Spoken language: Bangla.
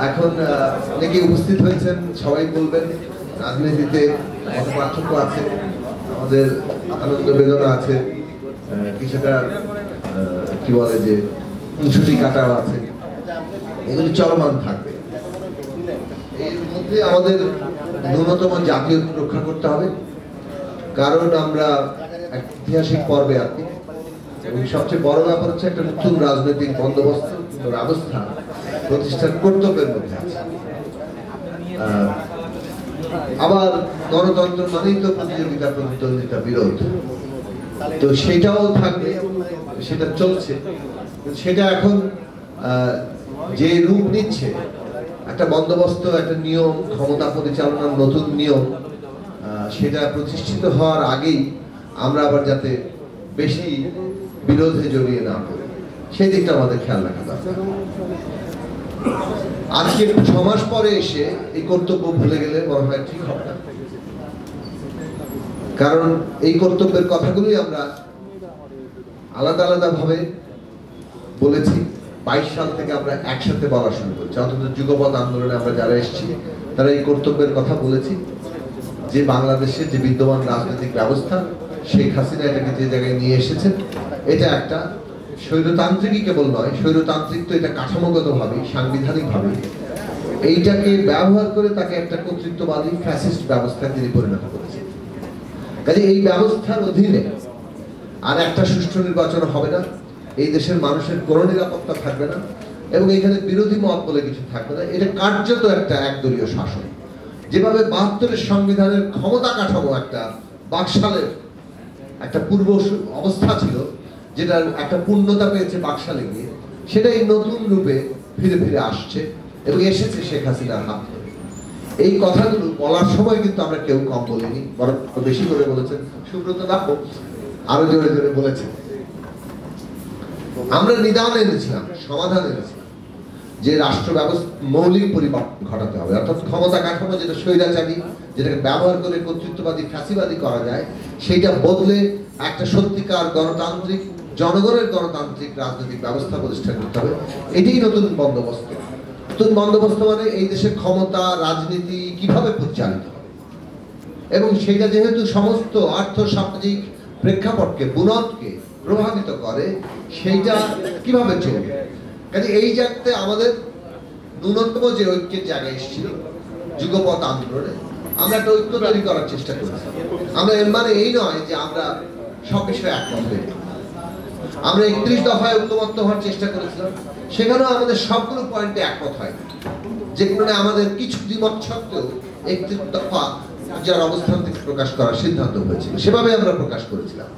এখন অনেকে উপস্থিত হয়েছেন, সবাই বলবেন রাজনীতিতে কত পার্থক্য আছে, আমাদের আনন্দ বেদনা আছে, কিছুটা কি বলে যে ছুটি কাটাও আছে, এগুলি চলমান থাকবে। এর মধ্যে আমাদের ন্যূনতম জাতীয় রক্ষা করতে হবে, কারণ আমরা ঐতিহাসিক পর্বে আছি এবং সবচেয়ে বড় ব্যাপার হচ্ছে একটা নতুন রাজনৈতিক বন্দোবস্ত ব্যবস্থা প্রতিষ্ঠার কর্তব্যের মধ্যে আছে। আবার গণতন্ত্র মানেই তো প্রতিযোগিতা, প্রতিদ্বন্দ্বিতা, বিরোধ, তো সেটাও থাকবে, সেটা চলছে। সেটা এখন যে রূপ নিচ্ছে, একটা বন্দোবস্ত, একটা নিয়ম, ক্ষমতা পরিচালনার নতুন নিয়ম, সেটা প্রতিষ্ঠিত হওয়ার আগেই আমরা আবার যাতে বেশি বিরোধে জড়িয়ে না পড়ি, সেই দিকটা আমাদের খেয়াল রাখা দরকার। আজকে 6 মাস পরে এসে এই কর্তব্য ভুলে গেলে মনে হয় ঠিক হবে না, কারণ এই কর্তব্যের কথাগুলোই আমরা আলাদা আলাদা ভাবে বলেছি। 22 সাল থেকে আমরা একসাথে বলা শুরু করেছি, অন্তত যুগপৎ আন্দোলনে আমরা যারা এসেছি তারা এই কর্তব্যের কথা বলেছি যে বাংলাদেশের যে বিদ্যমান রাজনৈতিক ব্যবস্থা, শেখ হাসিনা এটাকে যে জায়গায় নিয়ে এসেছেন, এটা একটা স্বৈরতান্ত্রিকই কেবল নয়, স্বৈরতান্ত্রিক তো এটা কাঠামোগতভাবে, সাংবিধানিকভাবে এইটাকে ব্যবহার করে তাকে একটা কর্তৃত্ববাদী ফ্যাসিস্ট ব্যবস্থায় তিনি পরিণত করেছেন। কাজে এই ব্যবস্থার অধীনে আর একটা সুষ্ঠু নির্বাচন হবে না, এই দেশের মানুষের কোনো নিরাপত্তা থাকবে না এবং এখানে বিরোধী মত বলে কিছু থাকবে না। এটা কার্যত একটা একদলীয় শাসন। যেভাবে 72-এর সংবিধানের ক্ষমতা কাঠামো একটা বাকশালের একটা পূর্ব অবস্থা ছিল, যেটার একটা পূর্ণতা পেয়েছে বাকশালে গিয়ে, সেটাই নতুন রূপে ফিরে ফিরে আসছে এবং এসেছে শেখ হাসিনার হাত ধরে। এই কথাগুলো বলার সময় কিন্তু আমরা কেউ কম বলিনি, বরং বেশি করে বলেছেন সুব্রত দাও, আরো জোরে জোরে বলেছেন। আমরা নিদান এনেছিলাম, সমাধান এনেছিলাম যে রাষ্ট্র ব্যবস্থা মৌলিক পরিবর্তন ঘটাতে হবে, অর্থাৎ ক্ষমতা কাঠামো যেটা স্বৈরাচারী, যেটাকে ব্যবহার করে কর্তৃত্ববাদী, ফ্যাসিবাদী করা যায়, সেইটা বদলে একটা সত্যিকার গণতান্ত্রিক, জনগণের গণতান্ত্রিক রাজনৈতিক ব্যবস্থা প্রতিষ্ঠা করতে হবে। এটাই নতুন বন্দোবস্ত। নতুন বন্দোবস্ত মানে এই দেশের ক্ষমতা, রাজনীতি কিভাবে পরিচালিত হবে এবং সেটা যেহেতু সমস্ত আর্থ সামাজিক প্রেক্ষাপটকে, বুনদকে প্রভাবিত করে, সেইটা কিভাবে চলবে। কাজে এই জায়গাতে আমাদের ন্যূনতম যে ঐক্যের জায়গায় এসেছিল যুগপৎ আন্দোলনে, আমরা একটা ঐক্য তৈরি করার চেষ্টা করেছি। আমরা এর মানে এই নয় যে আমরা সব বিষয়ে একমত হই। আমরা 31 দফায় ঐক্যবদ্ধ হওয়ার চেষ্টা করেছিলাম, সেখানেও আমাদের সবগুলো পয়েন্টে একমত হয়, যেখানে আমাদের কিছু দ্বিমত সত্ত্বেও 31 দফা যার অবস্থান থেকে প্রকাশ করার সিদ্ধান্ত হয়েছিল, সেভাবে আমরা প্রকাশ করেছিলাম।